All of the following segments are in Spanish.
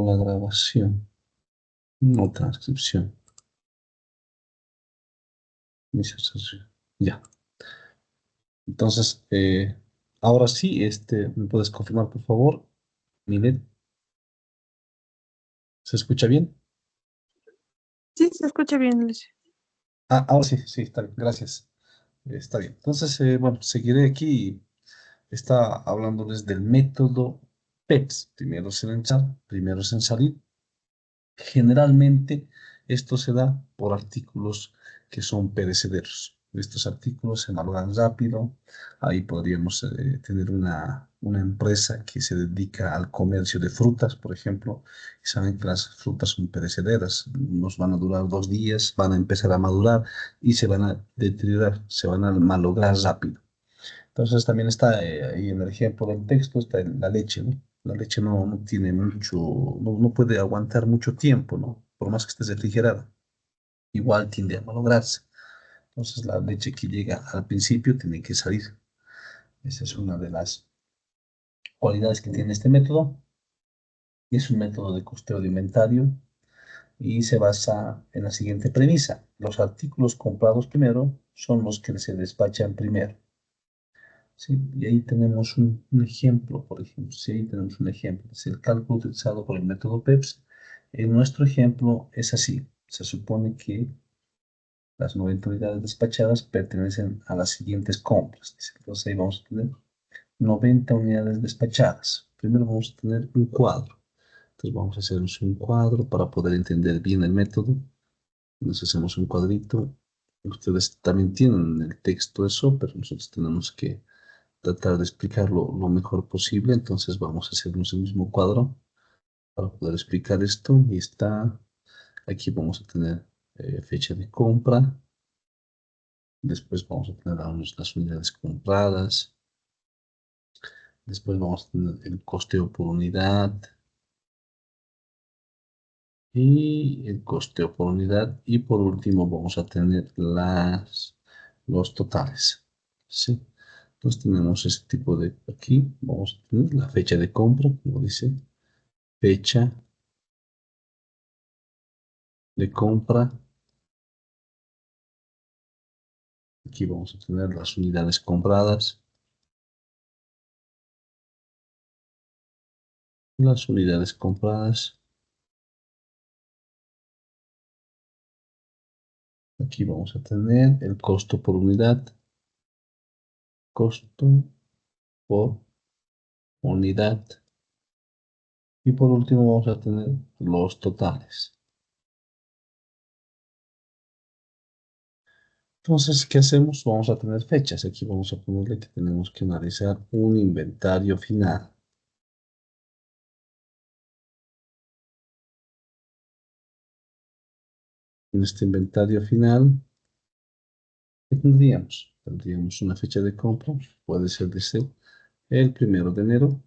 solo la grabación, no transcripción. Ya. Entonces, ahora sí, ¿me puedes confirmar, por favor? Milet, ¿se escucha bien? Sí, se escucha bien, Lucio. Ah, ahora sí, sí, está bien, gracias. Está bien. Entonces, bueno, seguiré aquí. Está hablándoles del método PEPS. Primero es en salir. Generalmente esto se da por artículos que son perecederos. Estos artículos se valoran rápido. Ahí podríamos tener una empresa que se dedica al comercio de frutas, por ejemplo. Y saben que las frutas son perecederas. Nos van a durar 2 días, van a empezar a madurar y se van a deteriorar, se van a malograr rápido. Entonces también está ahí en el ejemplo del texto, está la leche, ¿no? La leche no tiene mucho, no puede aguantar mucho tiempo, ¿no? Por más que esté refrigerada, igual tiende a malograrse. Entonces la leche que llega al principio tiene que salir. Esa es una de las cualidades que tiene este método. Y es un método de costeo de inventario y se basa en la siguiente premisa. Los artículos comprados primero son los que se despachan primero. Sí, y ahí tenemos un ejemplo, por ejemplo. Sí, ahí tenemos un ejemplo. Es el cálculo utilizado por el método PEPS. En nuestro ejemplo es así. Se supone que las 90 unidades despachadas pertenecen a las siguientes compras. Entonces ahí vamos a tener 90 unidades despachadas. Primero vamos a tener un cuadro. Entonces vamos a hacernos un cuadro para poder entender bien el método. Nos hacemos un cuadrito. Ustedes también tienen el texto eso, pero nosotros tenemos que tratar de explicarlo lo mejor posible. Entonces vamos a hacernos el mismo cuadro para poder explicar esto. Y está, aquí vamos a tener fecha de compra. Después vamos a tener las unidades compradas. Después vamos a tener el costeo por unidad. Y el costeo por unidad. Y por último vamos a tener los totales. ¿Sí? Entonces tenemos este tipo de, aquí vamos a tener la fecha de compra, como dice, fecha de compra. Aquí vamos a tener las unidades compradas. Las unidades compradas. Aquí vamos a tener el costo por unidad. Costo por unidad. Y por último vamos a tener los totales. Entonces, ¿qué hacemos? Vamos a tener fechas. Aquí vamos a ponerle que tenemos que analizar un inventario final. En este inventario final, ¿qué tendríamos? Tendríamos una fecha de compra, puede ser desde el 1 de enero,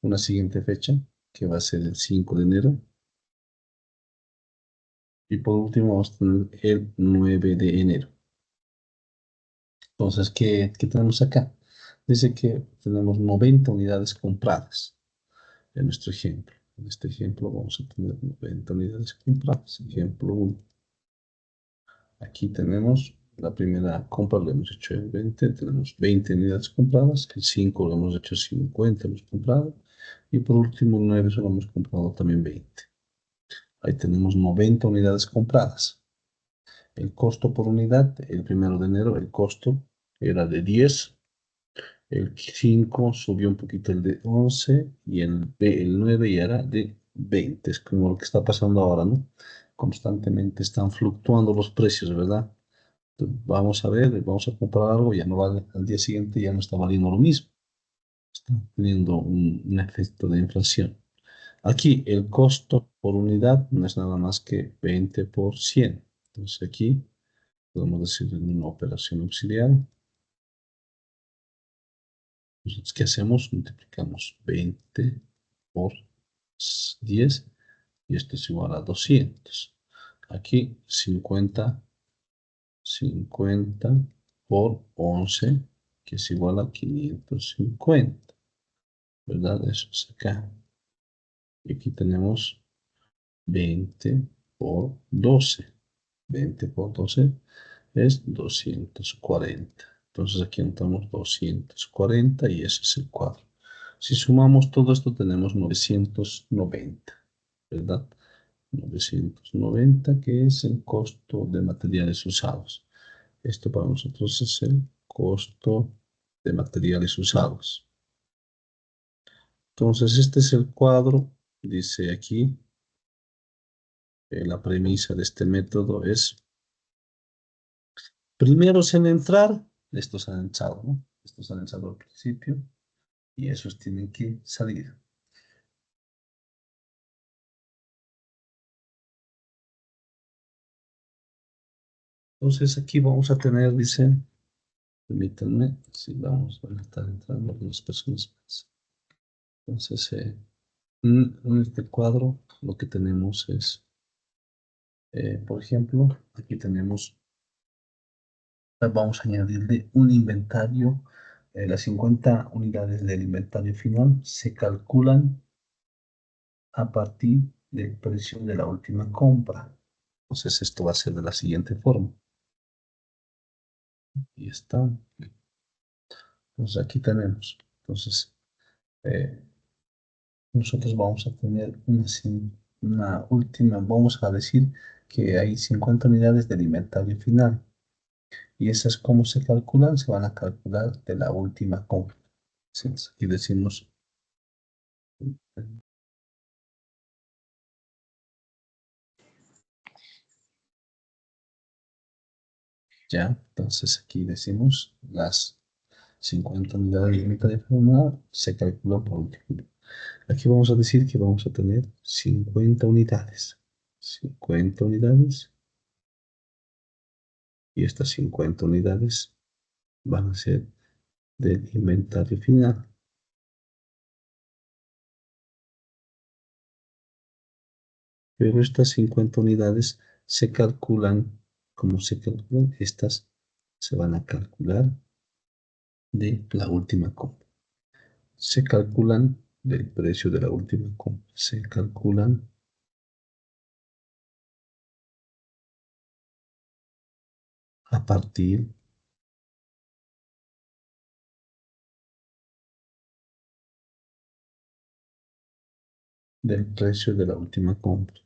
una siguiente fecha, que va a ser el 5 de enero, y por último vamos a tener el 9 de enero. Entonces, ¿qué tenemos acá? Dice que tenemos 90 unidades compradas en nuestro ejemplo. En este ejemplo vamos a tener 90 unidades compradas. Ejemplo 1. Aquí tenemos la primera compra, lo hemos hecho en 20, tenemos 20 unidades compradas, el 5 lo hemos hecho 50, hemos comprado, y por último el 9 solo hemos comprado también 20. Ahí tenemos 90 unidades compradas. El costo por unidad, el 1 de enero, el costo era de 10, el 5 subió un poquito el de 11 y el 9 ya era de 20. Es como lo que está pasando ahora, ¿no? Constantemente están fluctuando los precios, ¿verdad? Vamos a ver, vamos a comprar algo, ya no vale, al día siguiente ya no está valiendo lo mismo. Está teniendo un efecto de inflación. Aquí el costo por unidad no es nada más que 20 por 100. Entonces aquí podemos decir en una operación auxiliar. Nosotros, ¿qué hacemos? Multiplicamos 20 por 10 y esto es igual a 200. Aquí 50 por 11, que es igual a 550, ¿verdad? Eso es acá. Y aquí tenemos 20 por 12. 20 por 12 es 240. Entonces aquí anotamos 240 y ese es el cuadro. Si sumamos todo esto tenemos 990, ¿verdad? 990 que es el costo de materiales usados. Esto para nosotros es el costo de materiales usados. Entonces este es el cuadro, dice aquí, la premisa de este método es, primero en entrar, estos han entrado, ¿no? Estos han entrado al principio y esos tienen que salir. Entonces aquí vamos a tener, dice, permítanme, si vamos a estar entrando algunas personas más. Entonces, en este cuadro lo que tenemos es, por ejemplo, aquí tenemos, vamos a añadirle un inventario. Las 50 unidades del inventario final se calculan a partir del precio de la última compra. Entonces esto va a ser de la siguiente forma. Y está. Entonces aquí tenemos. Entonces, eh, nosotros vamos a tener una última, vamos a decir que hay 50 unidades del inventario final. Y esas, ¿cómo se calculan? Se van a calcular de la última compra. Entonces, aquí decimos, ya, entonces aquí decimos las 50 unidades del inventario final se calculan por último. Aquí vamos a decir que vamos a tener 50 unidades. 50 unidades. Y estas 50 unidades van a ser del inventario final. Pero estas 50 unidades se calculan, ¿cómo se calculan? Estas se van a calcular de la última compra. Se calculan del precio de la última compra. Se calculan a partir del precio de la última compra.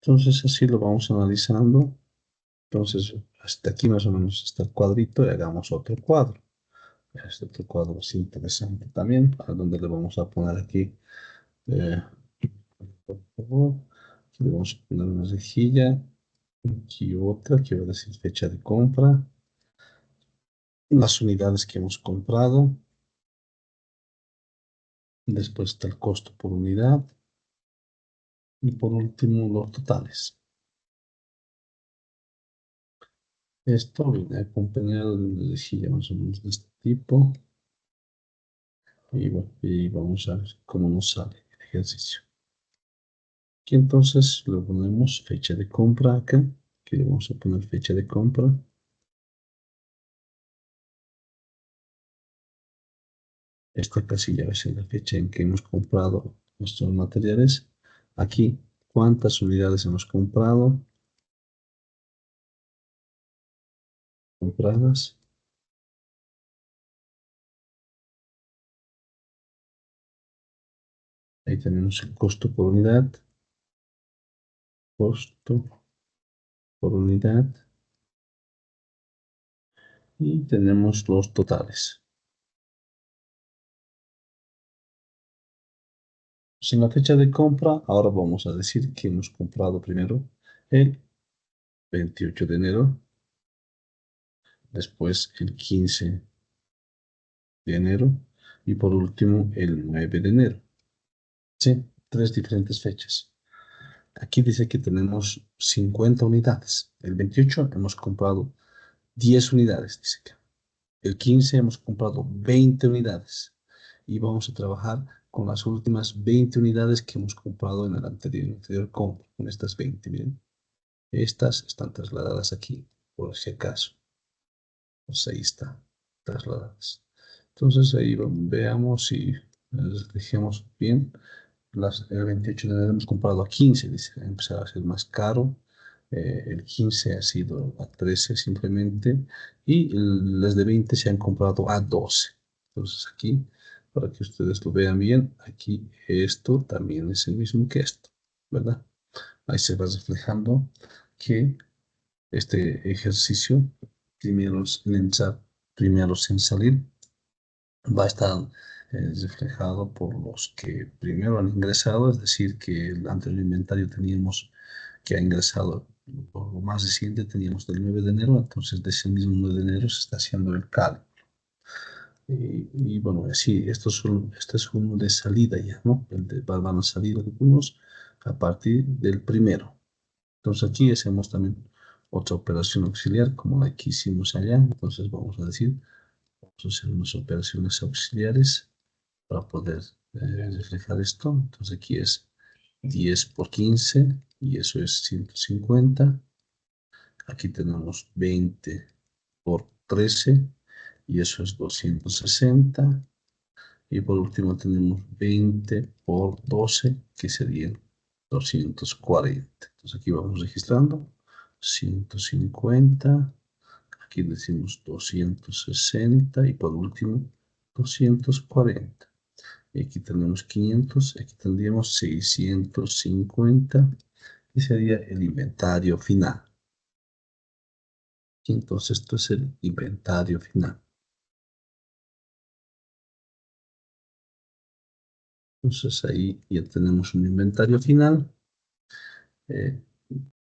Entonces así lo vamos analizando. Entonces hasta aquí más o menos está el cuadrito y hagamos otro cuadro. Este otro cuadro es interesante también, a donde le vamos a poner aquí, eh, por favor, aquí le vamos a poner una rejilla, aquí otra, que va a decir fecha de compra, las unidades que hemos comprado, después está el costo por unidad y por último los totales. Esto viene acompañado de una rejilla más o menos de este tipo y, bueno, y vamos a ver cómo nos sale el ejercicio. Aquí entonces le ponemos fecha de compra acá, que le vamos a poner fecha de compra. Esta casilla va a ser la fecha en que hemos comprado nuestros materiales. Aquí, cuántas unidades hemos comprado, compradas. Ahí tenemos el costo por unidad, costo por unidad. Y tenemos los totales. Pues en la fecha de compra, ahora vamos a decir que hemos comprado primero el 28 de enero, después el 15 de enero y por último el 9 de enero. Sí, tres diferentes fechas. Aquí dice que tenemos 50 unidades. El 28 hemos comprado 10 unidades, dice que. El 15 hemos comprado 20 unidades. Y vamos a trabajar con las últimas 20 unidades que hemos comprado en el anterior compra, con estas 20, miren. Estas están trasladadas aquí, por si acaso. Pues ahí está, trasladadas. Entonces ahí veamos si elegimos bien. El 28 de enero hemos comprado a 15, dice, ha empezado a ser más caro. El 15 ha sido a 13 simplemente. Y las de 20 se han comprado a 12. Entonces aquí, para que ustedes lo vean bien, aquí esto también es el mismo que esto, ¿verdad? Ahí se va reflejando que este ejercicio, primeros en entrar, primeros en salir, va a estar reflejado por los que primero han ingresado, es decir, que el anterior inventario teníamos que ha ingresado, por lo más reciente teníamos del 9 de enero, entonces de ese mismo 9 de enero se está haciendo el cálculo. Y bueno, así, este es uno de salida ya, ¿no? Van a salir algunos a partir del primero. Entonces aquí hacemos también otra operación auxiliar como la que hicimos allá. Entonces vamos a decir, vamos a hacer unas operaciones auxiliares para poder reflejar esto. Entonces aquí es 10 por 15 y eso es 150. Aquí tenemos 20 por 13 y eso es 260. Y por último tenemos 20 por 12 que serían 240. Entonces aquí vamos registrando 150. Aquí decimos 260 y por último 240. Y aquí tenemos 500, aquí tendríamos 650 y sería el inventario final. Y entonces esto es el inventario final. Entonces ahí ya tenemos un inventario final.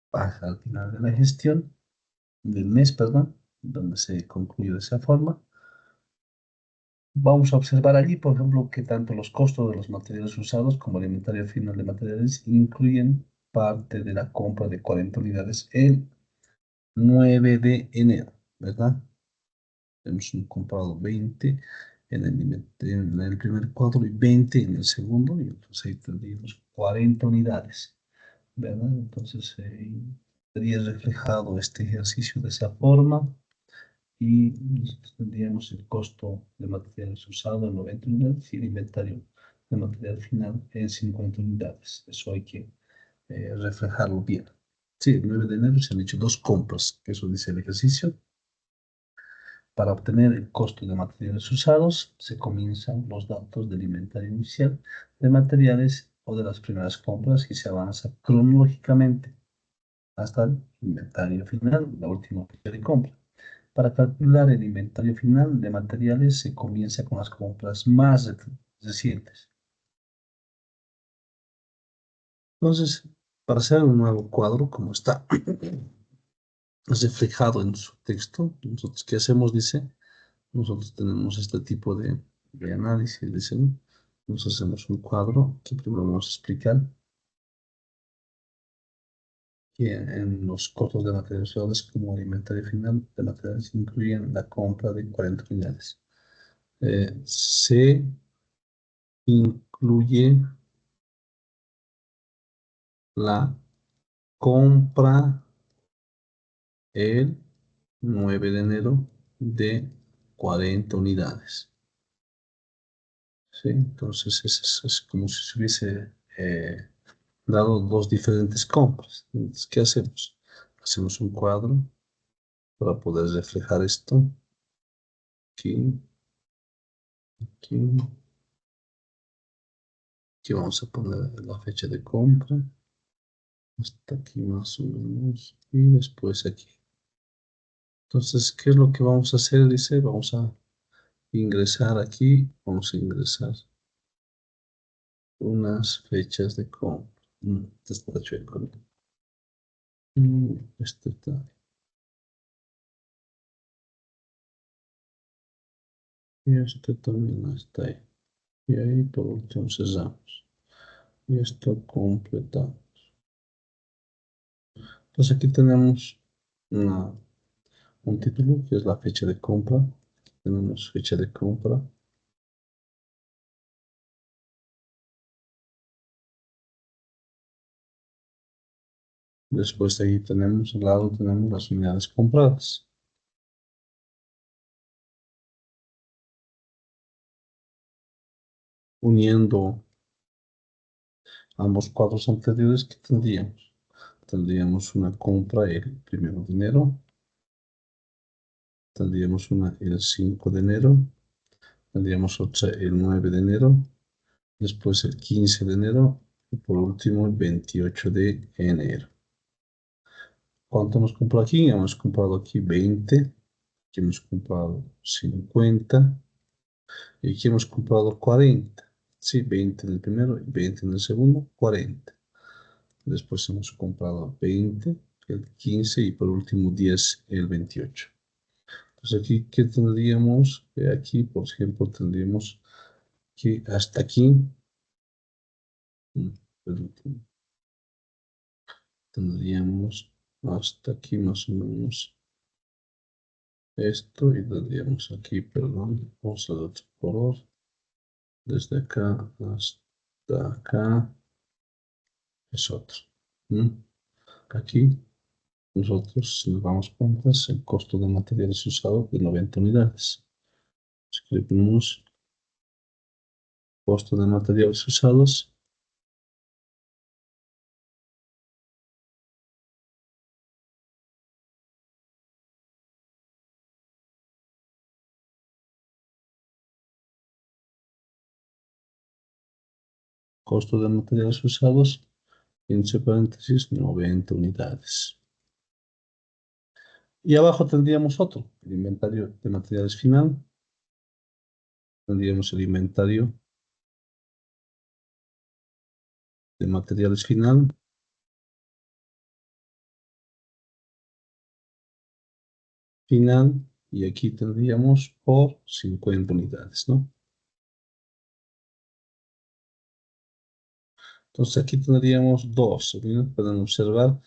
Pasa al final de la gestión, del mes, perdón, donde se concluye de esa forma. Vamos a observar allí, por ejemplo, que tanto los costos de los materiales usados como el inventario final de materiales incluyen parte de la compra de 40 unidades el 9 de enero, ¿verdad? Hemos comprado 20 en el primer cuadro y 20 en el segundo, y entonces ahí tendríamos 40 unidades, ¿verdad? Entonces sería reflejado este ejercicio de esa forma y nosotros tendríamos el costo de materiales usado en 90 unidades y el inventario de material final en 50 unidades. Eso hay que reflejarlo bien. Sí, el 9 de enero se han hecho dos compras, que eso dice el ejercicio. Para obtener el costo de materiales usados, se comienzan los datos del inventario inicial de materiales o de las primeras compras y se avanza cronológicamente hasta el inventario final, la última fecha de compra. Para calcular el inventario final de materiales se comienza con las compras más recientes. Entonces, para hacer un nuevo cuadro, como está reflejado en su texto, nosotros qué hacemos, dice, nosotros tenemos este tipo de análisis, dice, ¿no? Nos hacemos un cuadro que primero vamos a explicar que en los costos de materiales usados como el inventario final de materiales incluyen la compra de 40 unidades. Se incluye la compra el 9 de enero de 40 unidades. ¿Sí? Entonces es como si se hubiese dado dos diferentes compras. Entonces, ¿qué hacemos? Hacemos un cuadro para poder reflejar esto. Aquí, aquí. Aquí vamos a poner la fecha de compra. Hasta aquí más o menos. Y después aquí. Entonces, ¿qué es lo que vamos a hacer? Dice, vamos a ingresar aquí. Vamos a ingresar unas fechas de compra. Este está chueco, ¿no? Este está. Y este también está ahí. Y ahí por último cerramos. Y esto completamos. Entonces aquí tenemos un título que es la fecha de compra. Tenemos fecha de compra. Después de ahí tenemos, al lado tenemos las unidades compradas. Uniendo ambos cuadros anteriores, ¿qué tendríamos? Tendríamos una compra el 1 de enero, tendríamos una el 5 de enero, tendríamos otra el 9 de enero, después el 15 de enero y por último el 28 de enero. ¿Cuánto hemos comprado aquí? Hemos comprado aquí 20, aquí hemos comprado 50 y aquí hemos comprado 40. Sí, 20 en el primero y 20 en el segundo, 40. Después hemos comprado 20, el 15 y por último 10, el 28. Entonces aquí, ¿qué tendríamos? Aquí, por ejemplo, tendríamos que hasta aquí, permíteme, tendríamos hasta aquí más o menos esto y tendríamos aquí, perdón, vamos a dar otro color, desde acá hasta acá es otro. Aquí nosotros, si nos damos cuenta, es el costo de materiales usados de 90 unidades. Escribimos costo de materiales usados. Costo de materiales usados, entre paréntesis, 90 unidades. Y abajo tendríamos otro, el inventario de materiales final. Tendríamos el inventario de materiales final. Y aquí tendríamos por 50 unidades, ¿no? Entonces aquí tendríamos dos, ¿no? Pueden observar,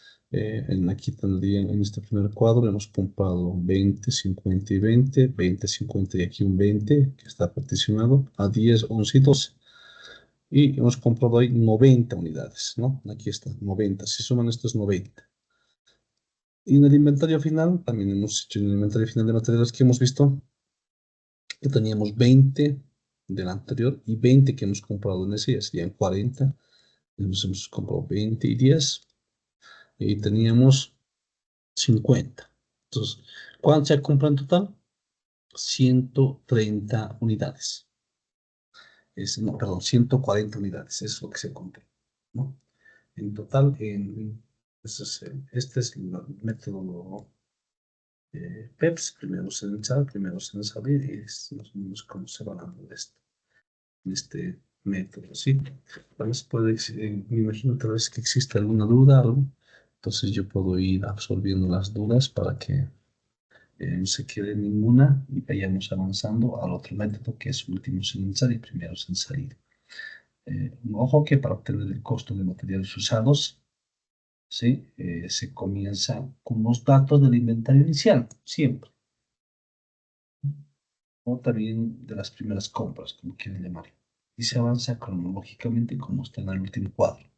aquí tendrían, en este primer cuadro hemos comprado 20, 50 y 20, 20, 50 y aquí un 20 que está particionado a 10, 11 y 12. Y hemos comprado ahí 90 unidades, ¿no? Aquí está, 90, si suman estos 90. Y en el inventario final, también hemos hecho en el inventario final de materiales que hemos visto que teníamos 20 del anterior y 20 que hemos comprado en ese, ya serían 40. Hemos comprado 20 y 10 y teníamos 50. Entonces, ¿cuánto se ha comprado en total? 130 unidades. No, perdón, 140 unidades, es lo que se compró, ¿no? En total, este es el método PEPS, primero se entrar, primero se salir, y es más o menos cómo se va dando este método, ¿sí? Tal vez me imagino tal vez que existe alguna duda, algo, entonces yo puedo ir absorbiendo las dudas para que no se quede ninguna y vayamos avanzando al otro método que es último sin ensayar y primero sin salir. Ojo que para obtener el costo de materiales usados, ¿sí? Se comienza con los datos del inventario inicial, siempre, o también de las primeras compras, como quieren llamar. Y se avanza cronológicamente como está en el último cuadro.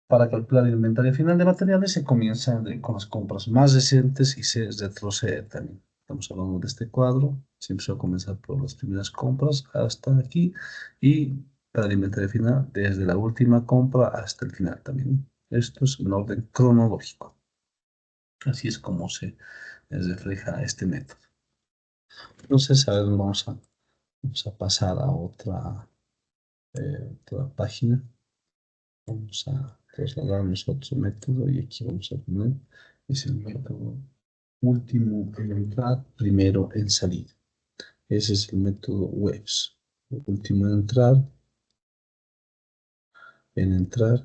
Para calcular el inventario final de materiales se comienza con las compras más recientes y se retrocede también. Estamos hablando de este cuadro, siempre se va a comenzar por las primeras compras hasta aquí y para el inventario final desde la última compra hasta el final también. Esto es en orden cronológico. Así es como se refleja este método. Entonces, a ver, vamos a pasar a otra página. Vamos a trasladarnos a otro método y aquí vamos a poner, es el método último en entrar, primero en salir. Ese es el método WEBS. Último en entrar,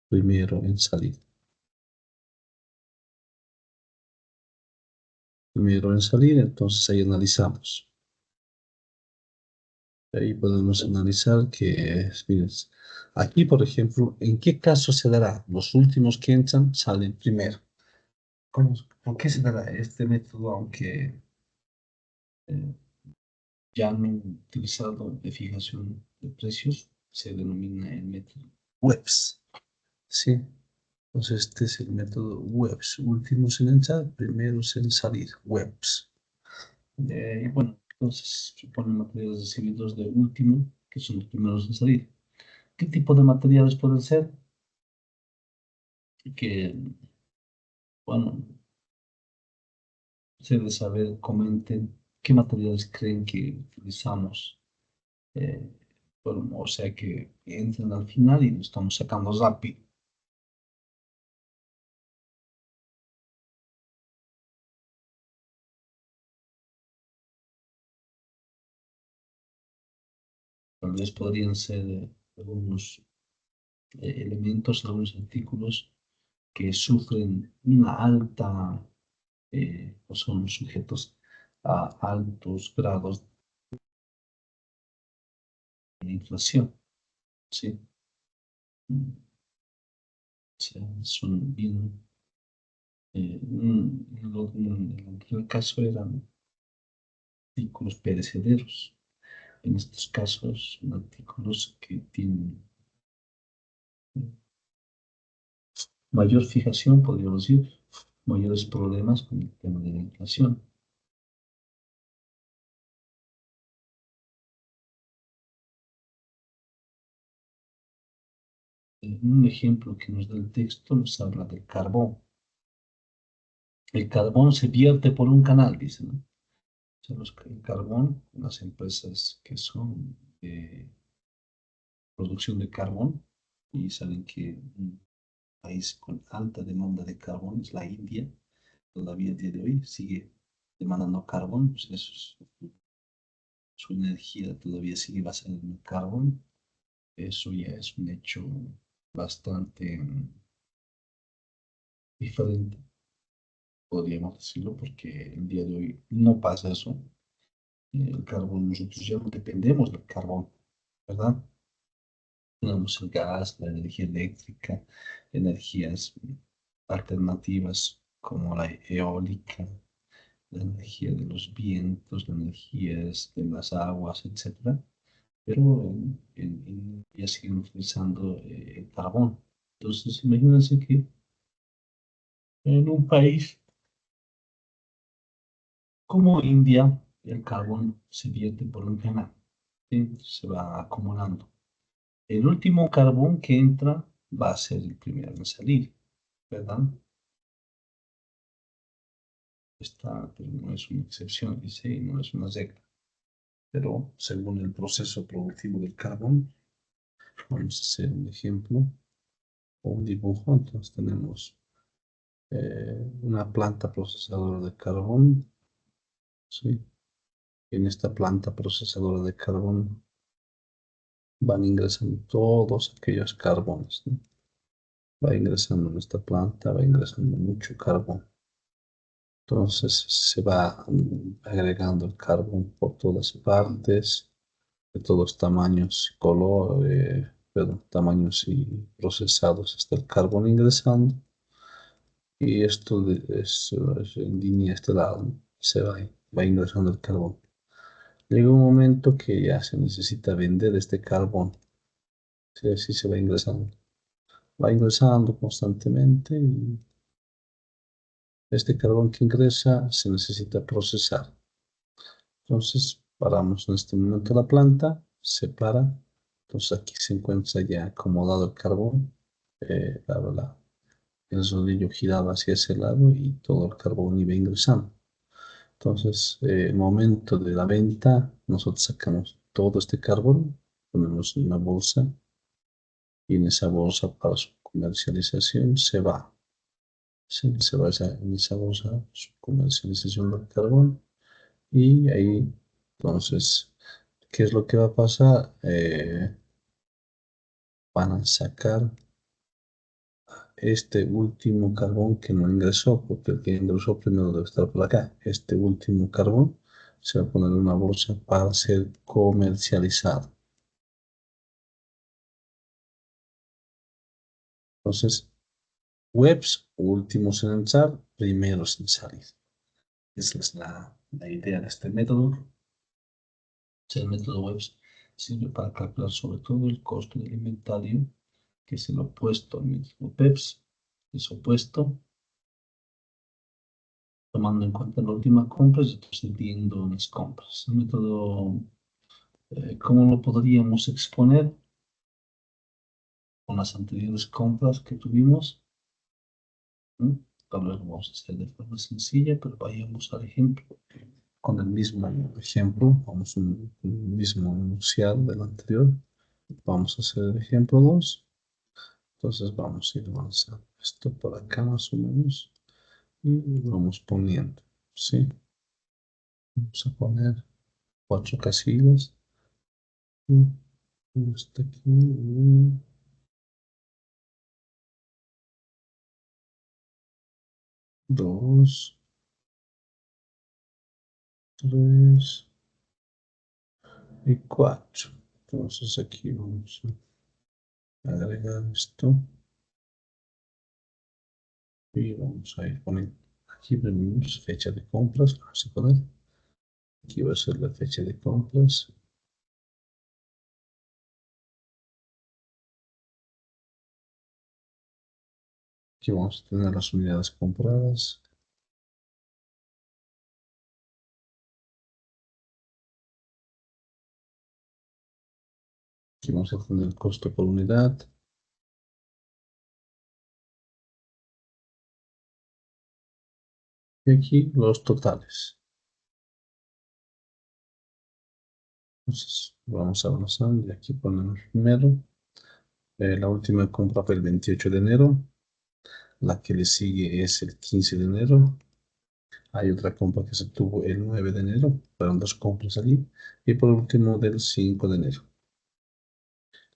primero en salir. Primero en salir, entonces ahí analizamos. Ahí podemos analizar que, miren, aquí por ejemplo, ¿en qué caso se dará? Los últimos que entran salen primero. ¿Por qué se dará este método aunque eh, ya no utilizado de fijación de precios? Se denomina el método WEBS. Sí, entonces este es el método webs. Últimos en entrar, primeros en salir, webs. Y bueno, entonces se ponen materiales recibidos de último, que son los primeros en salir. ¿Qué tipo de materiales pueden ser? Que, bueno, se debe saber, comenten qué materiales creen que utilizamos. eh, bueno, o sea que entran al final y lo estamos sacando rápido. Tal vez podrían ser algunos elementos, algunos artículos que sufren una alta, o son sujetos a altos grados de inflación, ¿sí? Mm, o sea, son bien, en el anterior caso eran artículos perecederos. En estos casos, son artículos que tienen mayor fijación, podríamos decir, mayores problemas con el tema de la inflación. Un ejemplo que nos da el texto nos habla del carbón. El carbón se vierte por un canal, dice, ¿no? O sea, el carbón, las empresas que son de producción de carbón, y saben que un país con alta demanda de carbón es la India, todavía a día de hoy sigue demandando carbón, pues eso su energía todavía sigue basada en el carbón. Eso ya es un hecho bastante diferente, podríamos decirlo, porque el día de hoy no pasa eso. El carbón, nosotros ya no dependemos del carbón, ¿verdad? Tenemos el gas, la energía eléctrica, energías alternativas como la eólica, la energía de los vientos, las energías de las aguas, etcétera. Pero ya siguen utilizando el carbón. Entonces, imagínense que en un país como India, el carbón se vierte por un canal, ¿sí? Se va acumulando. El último carbón que entra va a ser el primero en salir, ¿verdad? Pero no es una excepción, dice, y no es una regla. Pero según el proceso productivo del carbón, vamos a hacer un ejemplo o un dibujo. Entonces tenemos una planta procesadora de carbón, ¿sí? En esta planta procesadora de carbón van ingresando todos aquellos carbones, ¿no? Va ingresando en esta planta, va ingresando mucho carbón. Entonces se va agregando el carbón por todas partes, de todos tamaños, color, perdón, tamaños y procesados está el carbón ingresando. Y esto es en línea este lado, ¿no? Va ingresando el carbón. Llega un momento que ya se necesita vender este carbón. Sí, así se va ingresando. Va ingresando constantemente y este carbón que ingresa se necesita procesar. Entonces paramos en este momento la planta, se para. Entonces aquí se encuentra ya acomodado el carbón. El rodillo giraba hacia ese lado y todo el carbón iba ingresando. Entonces, el momento de la venta, nosotros sacamos todo este carbón, ponemos en una bolsa y en esa bolsa para su comercialización se va. Sí, se va en esa bolsa su comercialización del carbón y ahí, entonces, ¿qué es lo que va a pasar? Van a sacar este último carbón que no ingresó, porque el que ingresó primero debe estar por acá. Este último carbón se va a poner en una bolsa para ser comercializado. Entonces, webs, últimos en entrar, primeros en salir. Esa es la idea de este método. O sea, el método webs sirve para calcular sobre todo el costo del inventario que es el opuesto al mismo PEPS, es opuesto, tomando en cuenta la última compra y retrocediendo las compras. El método, ¿cómo lo podríamos exponer? Con las anteriores compras que tuvimos. Tal vez lo vamos a hacer de forma sencilla, pero vayamos al ejemplo. Con el mismo ejemplo, vamos el mismo enunciado del anterior. Vamos a hacer el ejemplo 2. Entonces vamos a ir avanzando esto por acá más o menos. Y vamos poniendo, ¿sí? Vamos a poner 4 casillas. Está aquí. 1, 2, 3 y 4. Entonces aquí vamos a agregar esto. Y vamos a ir poniendo. Aquí tenemos fecha de compras. Vamos a poner. Aquí va a ser la fecha de compras. Aquí vamos a tener las unidades compradas. Aquí vamos a tener el costo por unidad. Y aquí los totales. Entonces vamos avanzando y aquí ponemos primero. La última compra fue el 28 de enero. La que le sigue es el 15 de enero. Hay otra compra que se tuvo el 9 de enero. Fueron 2 compras allí. Y por último del 5 de enero.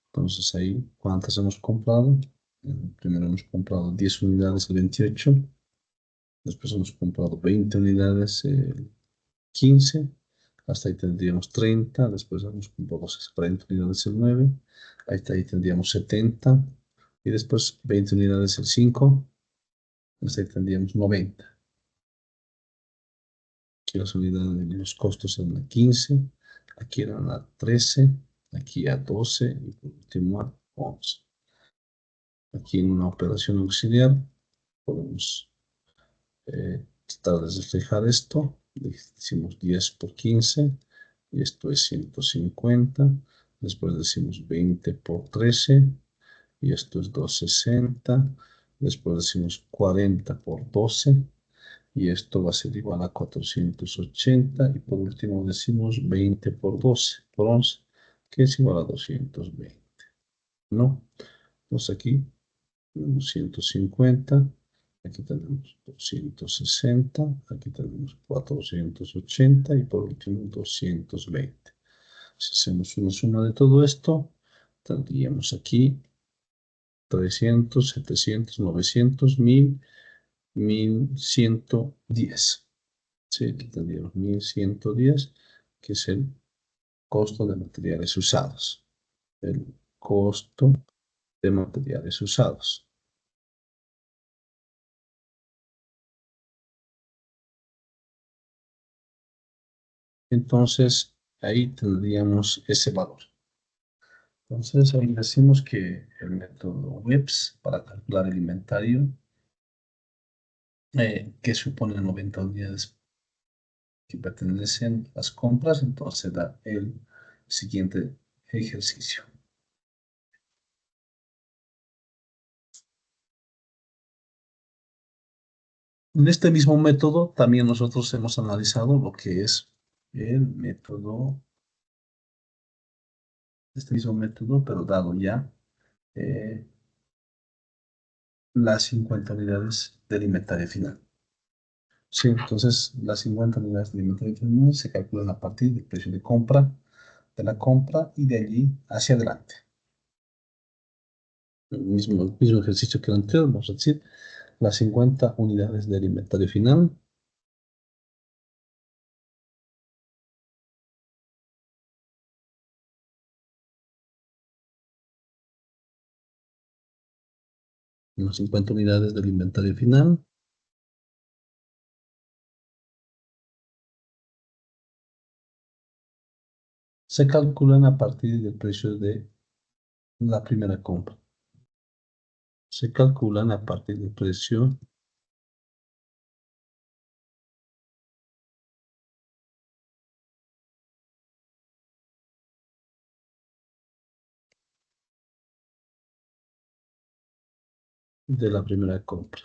Entonces ahí, ¿cuántas hemos comprado? Primero hemos comprado 10 unidades el 28. Después hemos comprado 20 unidades el 15. Hasta ahí tendríamos 30. Después hemos comprado 40 unidades el 9. Hasta ahí tendríamos 70. Y después 20 unidades el 5. Hasta ahí tendríamos 90. Aquí las unidades, los costos eran a 15. Aquí eran a 13. Aquí a 12. Y por último a 11. Aquí en una operación auxiliar podemos tratar de reflejar esto. Decimos 10 por 15 y esto es 150. Después decimos 20 por 13 y esto es 260. Después decimos 40 por 12 y esto va a ser igual a 480. Y por último decimos 20 por 12, por 11, que es igual a 220. ¿No? Entonces aquí 150, aquí tenemos 260, aquí tenemos 480 y por último 220. Si hacemos una suma de todo esto, tendríamos aquí 300, 700, 900, 1000, 1110. Sí, aquí tendríamos 1110, que es el costo de materiales usados. El costo de materiales usados. Entonces, ahí tendríamos ese valor. Entonces, ahí decimos que el método WEBS para calcular el inventario, que supone 90 unidades que pertenecen a las compras, entonces da el siguiente ejercicio. En este mismo método, también nosotros hemos analizado lo que es el método, este mismo método, pero dado ya eh, las 50 unidades del inventario final. Sí, entonces las 50 unidades de inventario final se calculan a partir del precio de compra, de la compra y de allí hacia adelante. El mismo ejercicio que el anterior, vamos a decir, las 50 unidades del inventario final. Las 50 unidades del inventario final se calculan a partir del precio de la primera compra. Se calculan a partir del precio de la primera compra.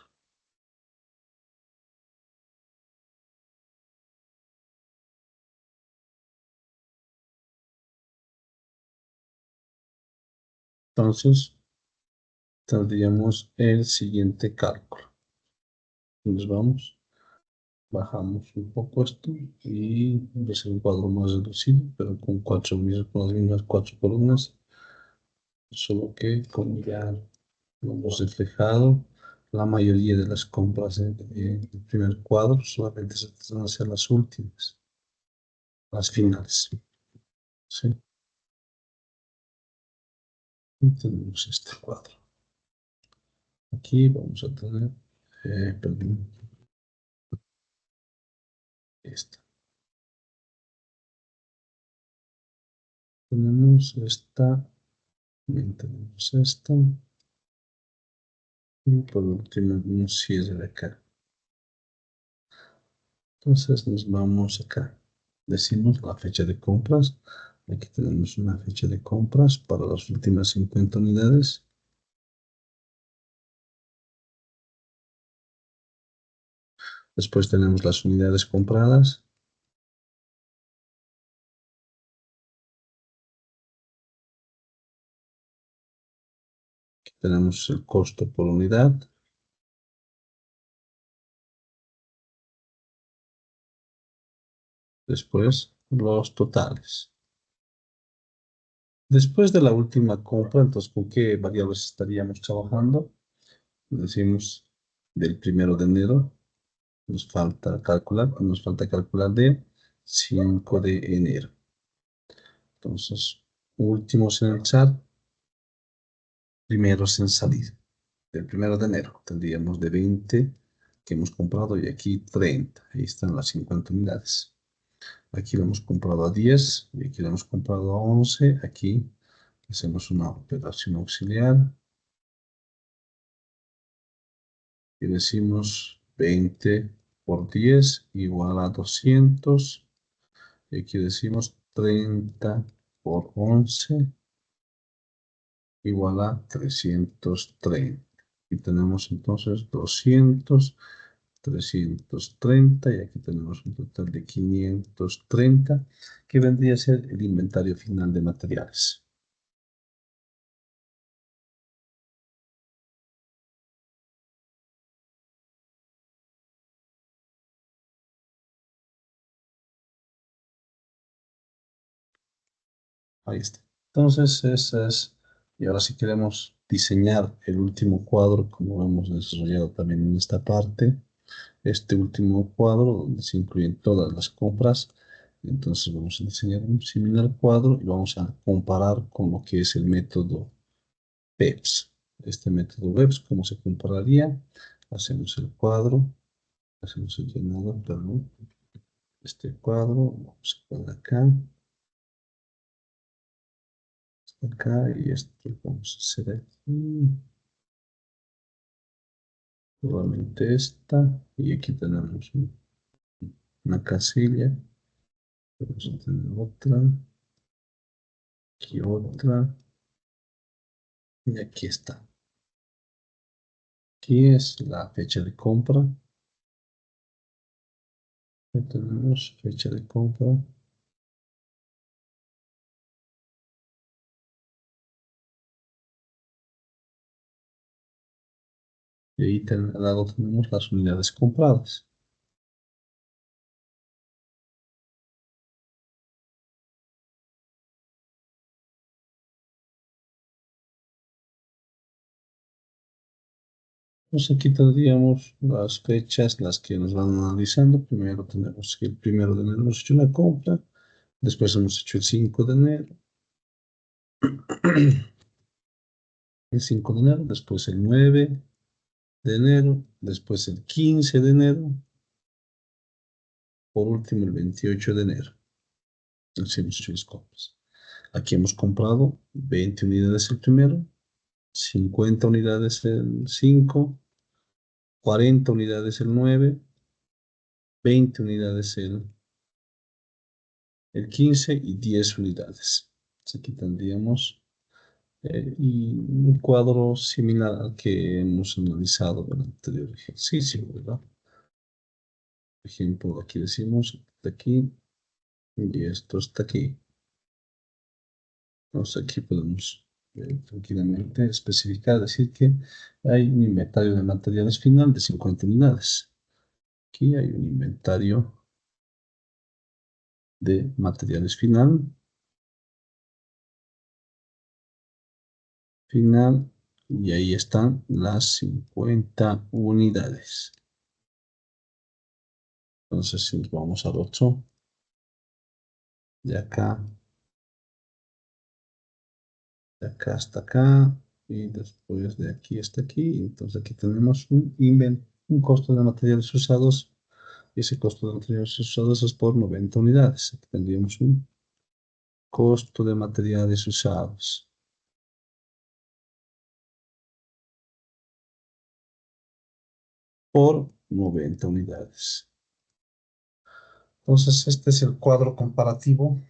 Entonces, tendríamos el siguiente cálculo. Nos vamos, bajamos un poco esto y es un cuadro más reducido, pero con con las mismas cuatro columnas, solo que como ya lo hemos reflejado, la mayoría de las compras del primer cuadro solamente se van a ser las últimas, las finales. ¿Sí? Y tenemos este cuadro. Aquí vamos a tener, perdón, esta. Tenemos esta, también tenemos esta, y por último un cierre de acá. Entonces nos vamos acá. Decimos la fecha de compras. Aquí tenemos una fecha de compras para las últimas 50 unidades. Después tenemos las unidades compradas. Aquí tenemos el costo por unidad. Después los totales. Después de la última compra, entonces, ¿con qué variables estaríamos trabajando? Decimos del 1 de enero. Nos falta calcular de 5 de enero. Entonces, últimos en el chat, primeros en salir. Del 1 de enero tendríamos de 20 que hemos comprado y aquí 30. Ahí están las 50 unidades. Aquí lo hemos comprado a 10 y aquí lo hemos comprado a 11. Aquí hacemos una operación auxiliar y decimos 20 por 10 igual a 200. Y aquí decimos 30 por 11 igual a 330. Y tenemos entonces 200, 330 y aquí tenemos un total de 530 que vendría a ser el inventario final de materiales. Ahí está. Entonces, esa es, y ahora si queremos diseñar el último cuadro, como hemos desarrollado también en esta parte, este último cuadro donde se incluyen todas las compras, entonces vamos a diseñar un similar cuadro y vamos a comparar con lo que es el método BEPS. Este método BEPS, ¿cómo se compararía? Hacemos el cuadro, hacemos el llenado, perdón, este cuadro, vamos a poner acá y esto lo vamos a hacer aquí. Nuevamente esta y aquí tenemos una casilla. Vamos a tener otra, aquí otra y aquí está. Aquí es la fecha de compra. Ya tenemos fecha de compra. Y ahí al lado tenemos las unidades compradas. Pues aquí tendríamos las fechas, las que nos van analizando. Primero tenemos que el 1 de enero hemos hecho una compra. Después hemos hecho el 5 de enero. El 5 de enero, después el 9 de enero, después el 15 de enero, por último el 28 de enero. Así hemos hecho las compras. Aquí hemos comprado 20 unidades el primero, 50 unidades el 5, 40 unidades el 9, 20 unidades el 15 y 10 unidades. Entonces aquí tendríamos y un cuadro similar al que hemos analizado en el anterior ejercicio, ¿verdad? Por ejemplo, aquí decimos de aquí y esto está aquí. Entonces aquí podemos tranquilamente especificar, decir que hay un inventario de materiales final de 50 unidades. Aquí hay un inventario de materiales final, y ahí están las 50 unidades. Entonces, si nos vamos al otro, de acá hasta acá, y después de aquí hasta aquí. Entonces, aquí tenemos un costo de materiales usados, y ese costo de materiales usados es por 90 unidades. Aquí tendríamos un costo de materiales usados por 90 unidades. Entonces, este es el cuadro comparativo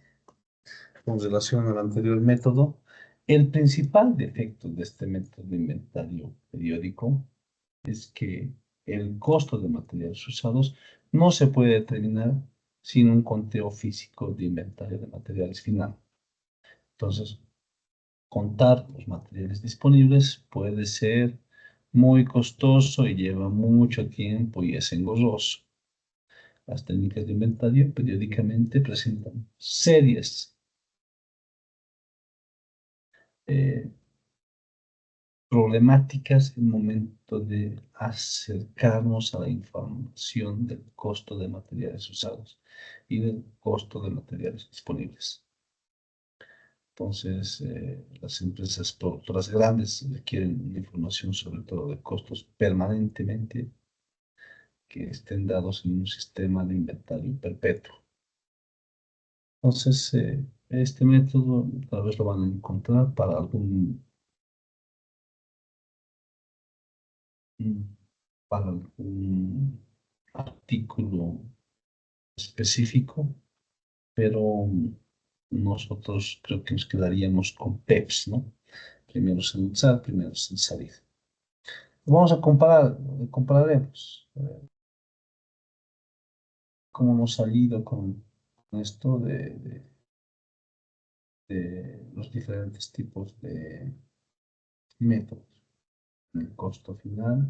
con relación al anterior método. El principal defecto de este método de inventario periódico es que el costo de materiales usados no se puede determinar sin un conteo físico de inventario de materiales final. Entonces, contar los materiales disponibles puede ser muy costoso y lleva mucho tiempo y es engorroso. Las técnicas de inventario periódicamente presentan serias eh, problemáticas en el momento de acercarnos a la información del costo de materiales usados y del costo de materiales disponibles. Entonces, las empresas productoras grandes requieren una información sobre todo de costos permanentemente que estén dados en un sistema de inventario perpetuo. Entonces, este método tal vez lo van a encontrar para para algún artículo específico, pero nosotros creo que nos quedaríamos con PEPs, ¿no? Primero sin usar, primero sin salir. Vamos a compararemos cómo hemos salido con esto de los diferentes tipos de métodos. El costo final,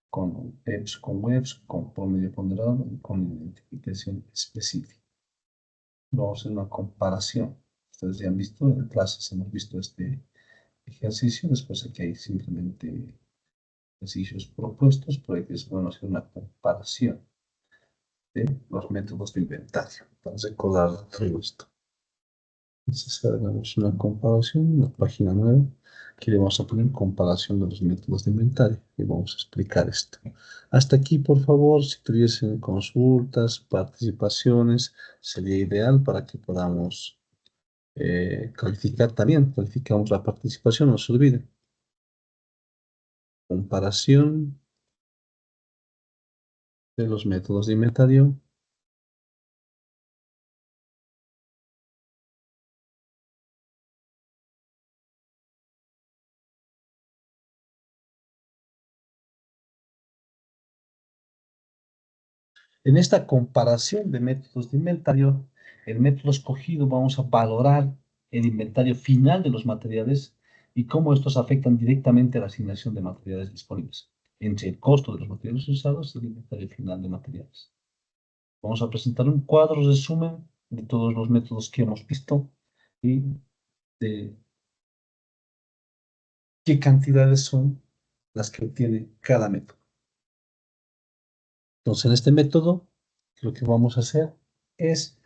con PEPs, con webs, con promedio ponderado y con identificación específica. Vamos a hacer una comparación. Ustedes ya han visto, en clases hemos visto este ejercicio, después aquí hay simplemente ejercicios propuestos, pero hay que bueno, hacer una comparación de los métodos de inventario para recordar todo esto. Entonces, hagamos una comparación en la página 9. Aquí le vamos a poner comparación de los métodos de inventario y vamos a explicar esto. Hasta aquí, por favor, si tuviesen consultas, participaciones, sería ideal para que podamos calificar también. Calificamos la participación, no se olviden. Comparación de los métodos de inventario. En esta comparación de métodos de inventario, el método escogido vamos a valorar el inventario final de los materiales y cómo estos afectan directamente a la asignación de materiales disponibles, entre el costo de los materiales usados y el inventario final de materiales. Vamos a presentar un cuadro resumen de todos los métodos que hemos visto y de qué cantidades son las que obtiene cada método. Entonces, en este método, lo que vamos a hacer es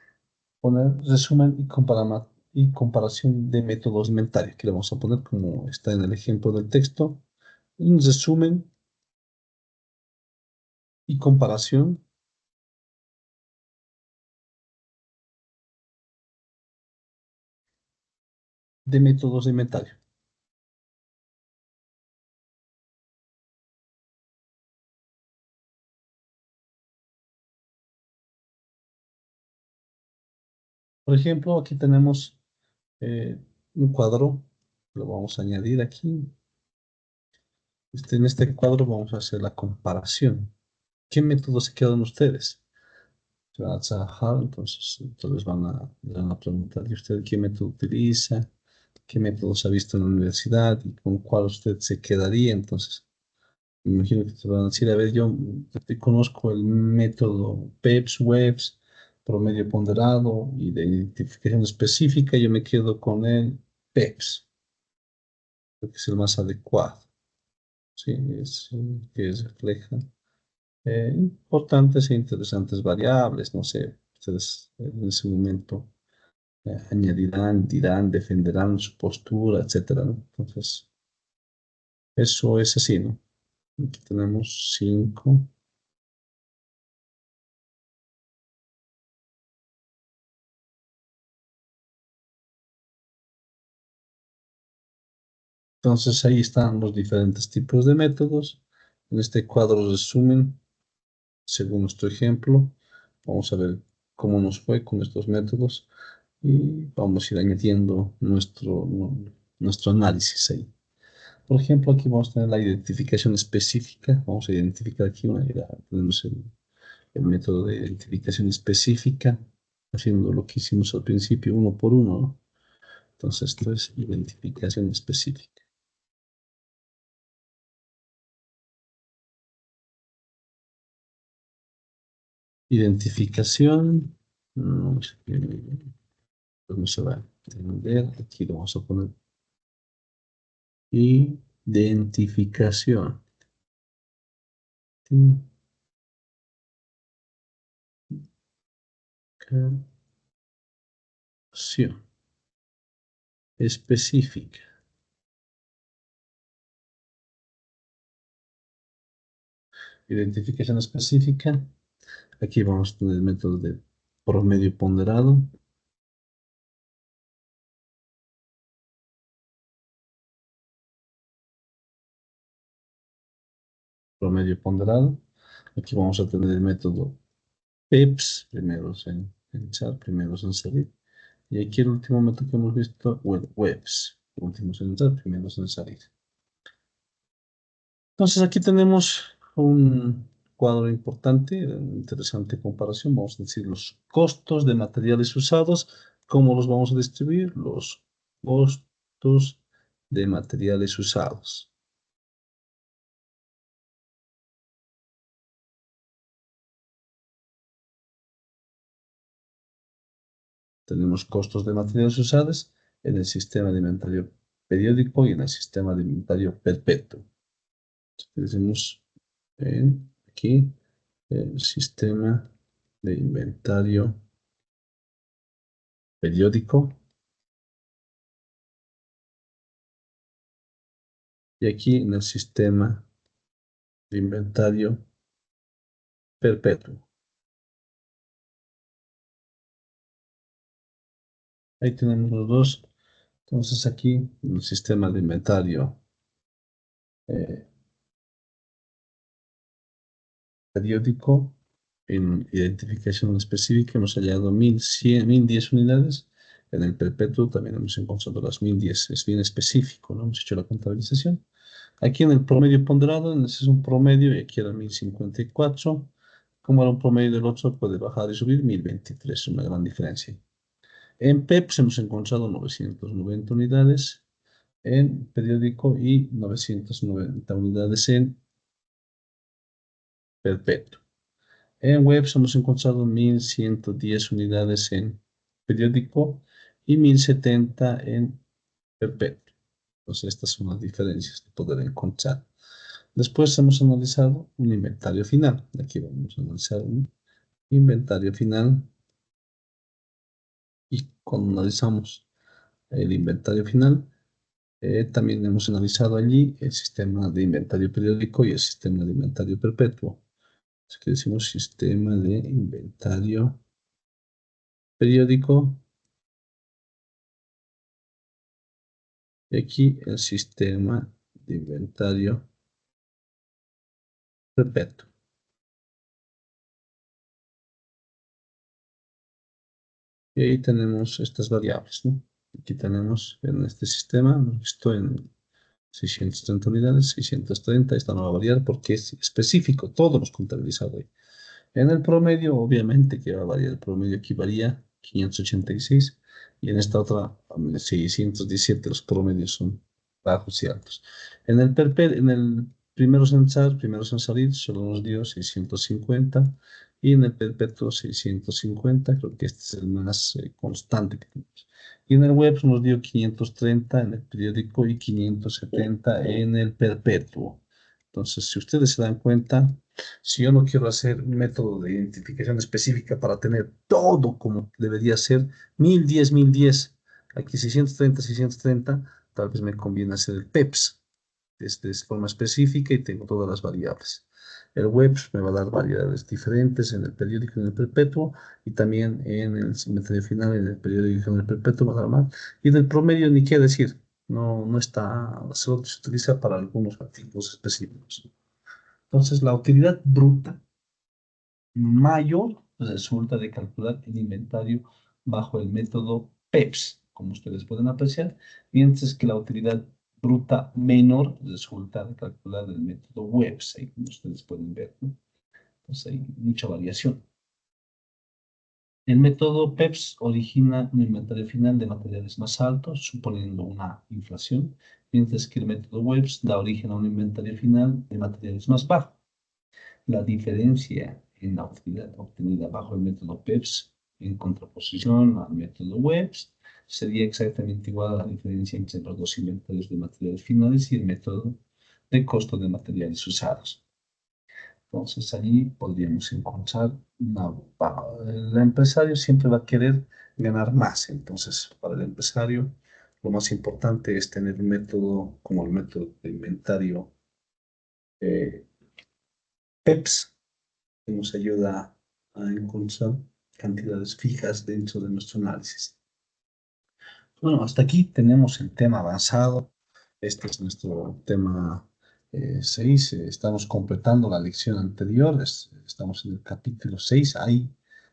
poner resumen y comparación de métodos de inventario. Aquí le vamos a poner, como está en el ejemplo del texto, un resumen y comparación de métodos de inventario. Por ejemplo, aquí tenemos un cuadro, lo vamos a añadir aquí. En este cuadro vamos a hacer la comparación. ¿Qué métodos se quedan ustedes? Se van a trabajar, entonces van a preguntar, ¿y usted qué método utiliza? ¿Qué métodos ha visto en la universidad? ¿Y con cuál usted se quedaría? Entonces, me imagino que te van a decir, a ver, yo conozco el método PEPS, WEBS, promedio ponderado y de identificación específica, yo me quedo con el PEPS, porque es el más adecuado, ¿sí? Que refleja importantes e interesantes variables, no sé, ustedes en ese momento añadirán, dirán, defenderán su postura, etcétera, ¿no? Entonces, eso es así, ¿no? Aquí tenemos 5. Entonces ahí están los diferentes tipos de métodos. En este cuadro resumen, según nuestro ejemplo, vamos a ver cómo nos fue con estos métodos y vamos a ir añadiendo nuestro análisis ahí. Por ejemplo, aquí vamos a tener la identificación específica. Vamos a identificar aquí tenemos el método de identificación específica, haciendo lo que hicimos al principio, uno por uno, ¿no? Entonces, esto es identificación específica. Identificación, no sé, pues no se va a entender. Aquí lo vamos a poner identificación. Identificación específica. Identificación específica. Aquí vamos a tener el método de promedio ponderado. Promedio ponderado. Aquí vamos a tener el método PEPS, primeros en entrar, primeros en salir. Y aquí el último método que hemos visto, WEBS, últimos en entrar, primeros en salir. Entonces aquí tenemos un cuadro importante, interesante comparación. Vamos a decir los costos de materiales usados, cómo los vamos a distribuir, los costos de materiales usados. Tenemos costos de materiales usados en el sistema de inventario periódico y en el sistema de inventario perpetuo. Decimos aquí el sistema de inventario periódico y aquí en el sistema de inventario perpetuo. Ahí tenemos los dos. Entonces aquí en el sistema de inventario eh, periódico, en identificación específica hemos hallado 1100, 1010 unidades. En el perpetuo también hemos encontrado las 1010. Es bien específico, ¿no? Hemos hecho la contabilización. Aquí en el promedio ponderado, ese es un promedio y aquí era 1054. Como era un promedio del otro, puede bajar y subir 1023, una gran diferencia. En PEPS hemos encontrado 990 unidades en periódico y 990 unidades en perpetuo. En webs hemos encontrado 1110 unidades en periódico y 1070 en perpetuo. Entonces, estas son las diferencias que poder encontrar. Después hemos analizado un inventario final. Aquí vamos a analizar un inventario final. Y cuando analizamos el inventario final, también hemos analizado allí el sistema de inventario periódico y el sistema de inventario perpetuo. Así que decimos sistema de inventario periódico y aquí el sistema de inventario perpetuo. Y ahí tenemos estas variables, ¿no? Aquí tenemos en este sistema, hemos visto en 630 unidades, 630, esta nueva variable porque es específico, todo lo hemos contabilizado ahí. En el promedio, obviamente que va a variar, el promedio aquí varía 586 y en esta otra 617, los promedios son bajos y altos. En el primeros en salir, solo nos dio 650 y en el perpetuo 650, creo que este es el más constante que tenemos. Y en el web nos dio 530 en el periódico y 570 en el perpetuo. Entonces, si ustedes se dan cuenta, si yo no quiero hacer un método de identificación específica para tener todo como debería ser, 1010, 1010, aquí 630, 630, tal vez me conviene hacer el PEPS de forma específica y tengo todas las variables. El web me va a dar variables diferentes en el periódico y en el perpetuo y también en el método final, en el periódico y en el perpetuo va a dar más. Y del promedio ni qué decir, no está, solo se utiliza para algunos artículos específicos. Entonces, la utilidad bruta mayor resulta de calcular el inventario bajo el método PEPS, como ustedes pueden apreciar, mientras que la utilidad bruta menor resulta de calcular el método WEBS, ahí como ustedes pueden ver, ¿no? Entonces hay mucha variación. El método PEPS origina un inventario final de materiales más alto, suponiendo una inflación, mientras que el método WEBS da origen a un inventario final de materiales más bajo. La diferencia en la utilidad obtenida bajo el método PEPS en contraposición al método WEBS sería exactamente igual a la diferencia entre los dos inventarios de materiales finales y el método de costo de materiales usados. Entonces allí podríamos encontrar el empresario siempre va a querer ganar más. Entonces, para el empresario, lo más importante es tener un método como el método de inventario eh, PEPS, que nos ayuda a encontrar cantidades fijas dentro de nuestro análisis. Bueno, hasta aquí tenemos el tema avanzado. Este es nuestro tema 6. Estamos completando la lección anterior. Estamos en el capítulo 6.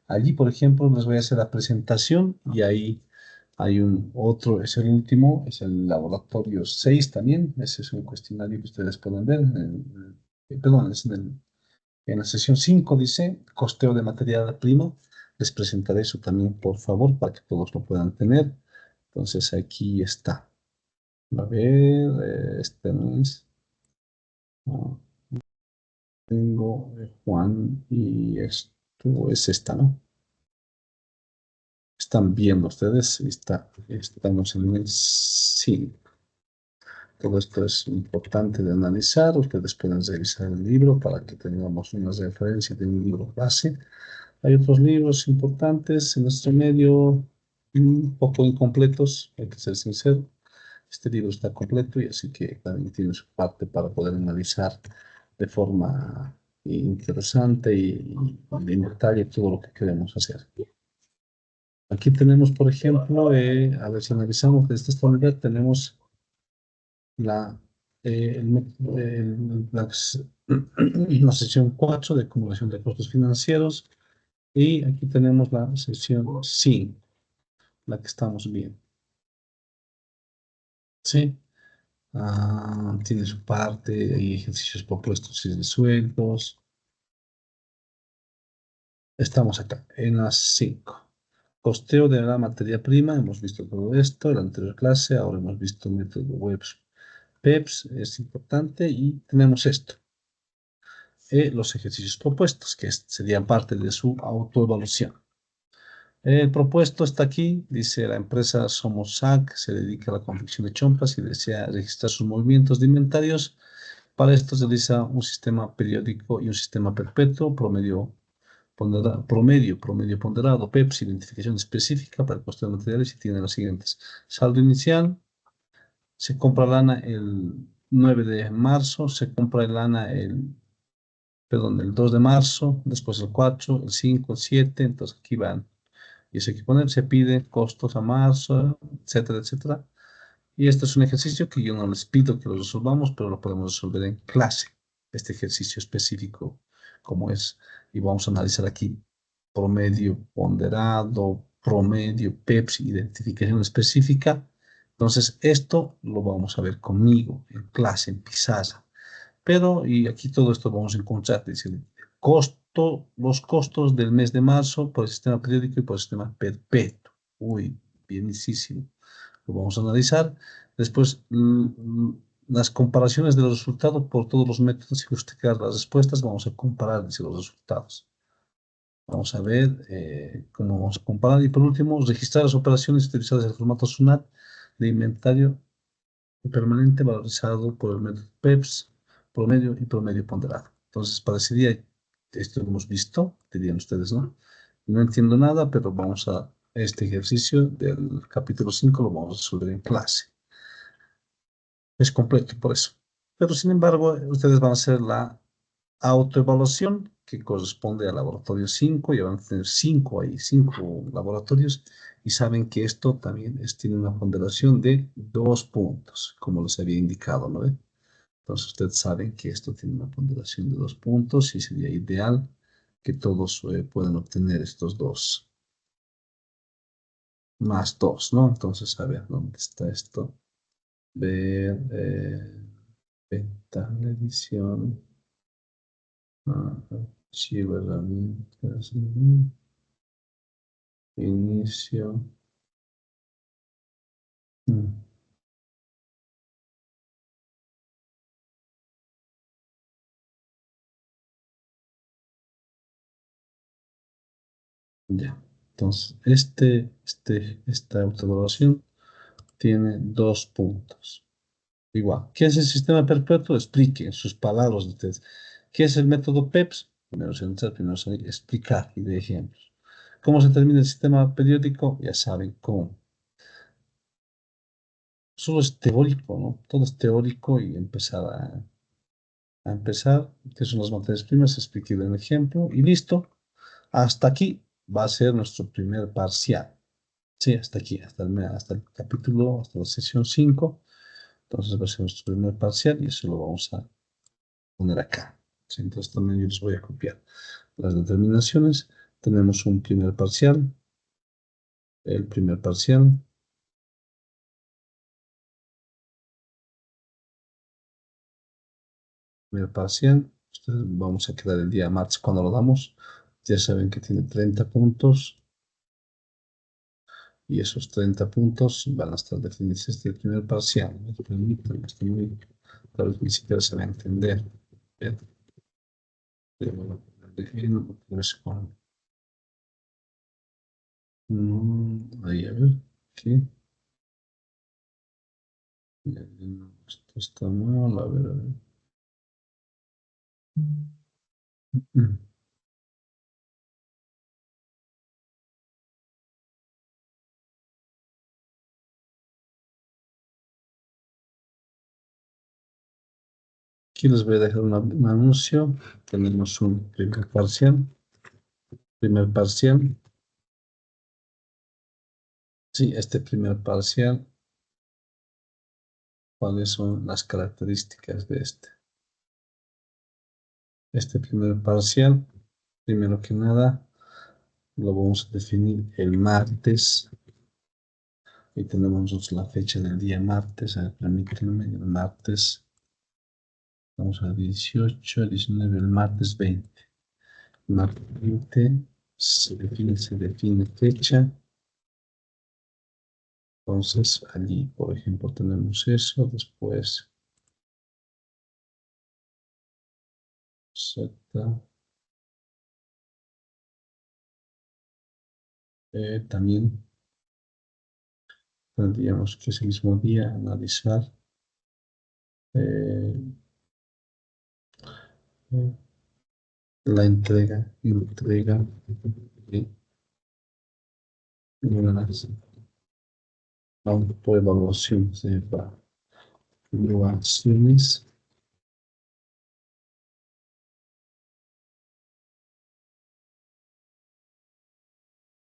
Allí, por ejemplo, les voy a hacer la presentación y ahí hay un otro, es el último, es el laboratorio 6 también. Ese es un cuestionario que ustedes pueden ver. Perdón, es en la sesión 5 dice costeo de materia prima. Les presentaré eso también, por favor, para que todos lo puedan tener. Entonces aquí está. A ver, este no es. No, tengo Juan y esto es esta, ¿no? Están viendo ustedes. Estamos en el 5. Todo esto es importante de analizar. Ustedes pueden revisar el libro para que tengamos una referencia de un libro base. Hay otros libros importantes en nuestro medio, un poco incompletos, hay que ser sincero. Este libro está completo y así que también tiene su parte para poder analizar de forma interesante y en detalle todo lo que queremos hacer. Aquí tenemos, por ejemplo, a ver si analizamos desde esta unidad, tenemos la, la sección 4 de acumulación de costos financieros. Y aquí tenemos la sección 5, la que estamos viendo. ¿Sí? Tiene su parte, hay ejercicios propuestos y resueltos. Estamos acá, en las 5. Costeo de la materia prima, hemos visto todo esto en la anterior clase, ahora hemos visto el método WEBS, PEPS, es importante, y tenemos esto. Los ejercicios propuestos, que serían parte de su autoevaluación. El propuesto está aquí, dice la empresa Somos SAC, se dedica a la confección de chompas y desea registrar sus movimientos de inventarios. Para esto se utiliza un sistema periódico y un sistema perpetuo, promedio ponderado, PEPS, identificación específica para el costo de materiales y tiene los siguientes. Saldo inicial, se compra lana el 9 de marzo, se compra lana el 2 de marzo, después el 4, el 5, el 7, entonces aquí van. Y eso hay que poner, se pide costos a marzo, etcétera, etcétera. Y este es un ejercicio que yo no les pido que lo resolvamos, pero lo podemos resolver en clase. Este ejercicio específico, como es, y vamos a analizar aquí promedio ponderado, promedio, PEPS, identificación específica. Entonces, esto lo vamos a ver conmigo en clase, en pizarra. Pero, y aquí todo esto vamos a encontrar, dice, los costos del mes de marzo por el sistema periódico y por el sistema perpetuo. Uy, bienísimo. Lo vamos a analizar. Después, las comparaciones de los resultados por todos los métodos y justificar las respuestas. Vamos a comparar, dice, los resultados. Vamos a ver cómo vamos a comparar. Y por último, registrar las operaciones utilizadas en el formato SUNAT de inventario permanente valorizado por el método PEPS, promedio y promedio ponderado. Entonces, parecería, esto hemos visto, dirían ustedes, ¿no? No entiendo nada, pero vamos a este ejercicio del capítulo 5, lo vamos a resolver en clase. Es completo por eso. Pero, sin embargo, ustedes van a hacer la autoevaluación que corresponde al laboratorio 5 y van a tener 5 ahí, 5 laboratorios y saben que esto también tiene una ponderación de 2 puntos, como les había indicado, ¿no? Entonces ustedes saben que esto tiene una ponderación de 2 puntos y sería ideal que todos puedan obtener estos 2 más 2, ¿no? Entonces, a ver, ¿dónde está esto? Ver, ventana, edición. Archivo, herramientas, inicio. Mm, Ya. Entonces, esta autoevaluación tiene 2 puntos. Igual, ¿qué es el sistema perpetuo? Explique en sus palabras ustedes. ¿Qué es el método PEPS? Primero centrar, primero salir, explicar y de ejemplos. ¿Cómo se termina el sistema periódico? Ya saben cómo. Solo es teórico, ¿no? Todo es teórico y empezar, qué son las materias primas, expliqué un ejemplo y listo. Hasta aquí va a ser nuestro primer parcial. Sí, hasta aquí, hasta el capítulo, hasta la sesión 5. Entonces va a ser nuestro primer parcial y eso lo vamos a poner acá. Sí, entonces también yo les voy a copiar las determinaciones. Tenemos un primer parcial, el primer parcial, vamos a quedar el día martes cuando lo damos. Ya saben que tiene 30 puntos. Y esos 30 puntos van a estar definidos desde el primer parcial. Me permiten, tal vez ni siquiera se va a entender. Bien. Ahí, a ver, ¿qué? Esto está mal, a ver, a ver. Mm. Aquí les voy a dejar un anuncio. Tenemos un primer parcial. Primer parcial. Sí, este primer parcial. ¿Cuáles son las características de este? Este primer parcial, primero que nada, lo vamos a definir el martes. Y tenemos nosotros la fecha del día martes. A ver, permítanme, el martes. Vamos a 18, 19, el martes 20. Martes 20 se define fecha. Entonces, allí, por ejemplo, tenemos eso. Después, Z. También tendríamos que ese mismo día analizar eh, la entrega de las autoevaluaciones de evaluaciones.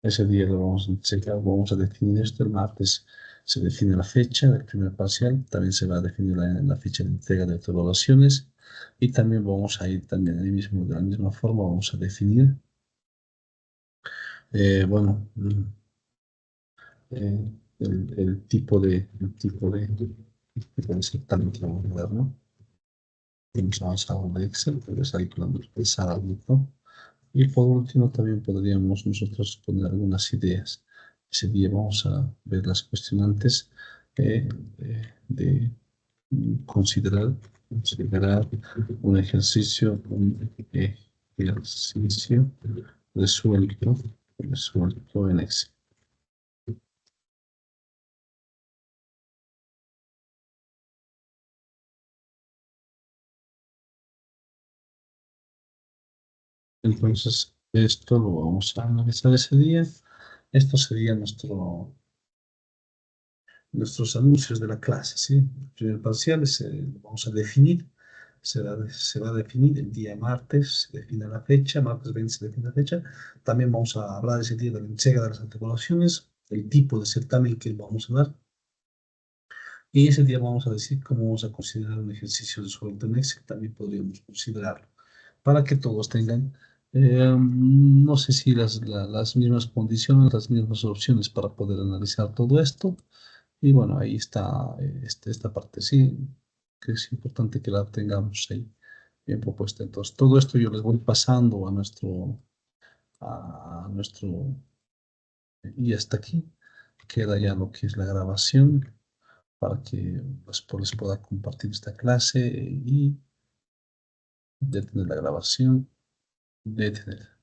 Ese día lo vamos a checar, vamos a definir esto. El martes se define la fecha del primer parcial, también se va a definir la fecha de entrega de autoevaluaciones y también vamos a ir también ahí mismo, de la misma forma, vamos a definir, bueno, el tipo de certamen que vamos a ver, ¿no? Hemos avanzado en Excel, pero es ahí podemos empezar algo. Y por último, también podríamos nosotros poner algunas ideas. Ese día vamos a ver las cuestionantes de considerar un ejercicio resuelto en Excel. Entonces, esto lo vamos a analizar ese día. Esto sería nuestros anuncios de la clase, ¿sí? El primer parcial lo vamos a definir. Se va a definir el día martes, se define la fecha, martes 20 se define la fecha. También vamos a hablar ese día de la entrega de las autoevaluaciones, el tipo de certamen que vamos a dar. Y ese día vamos a decir cómo vamos a considerar un ejercicio de sueldo en Excel, también podríamos considerarlo, para que todos tengan, no sé si las mismas condiciones, las mismas opciones para poder analizar todo esto. Y bueno, ahí está esta parte, sí, que es importante que la tengamos ahí bien propuesta. Entonces, todo esto yo les voy pasando a nuestro, y hasta aquí queda ya lo que es la grabación para que les pueda compartir esta clase y detener la grabación, detener.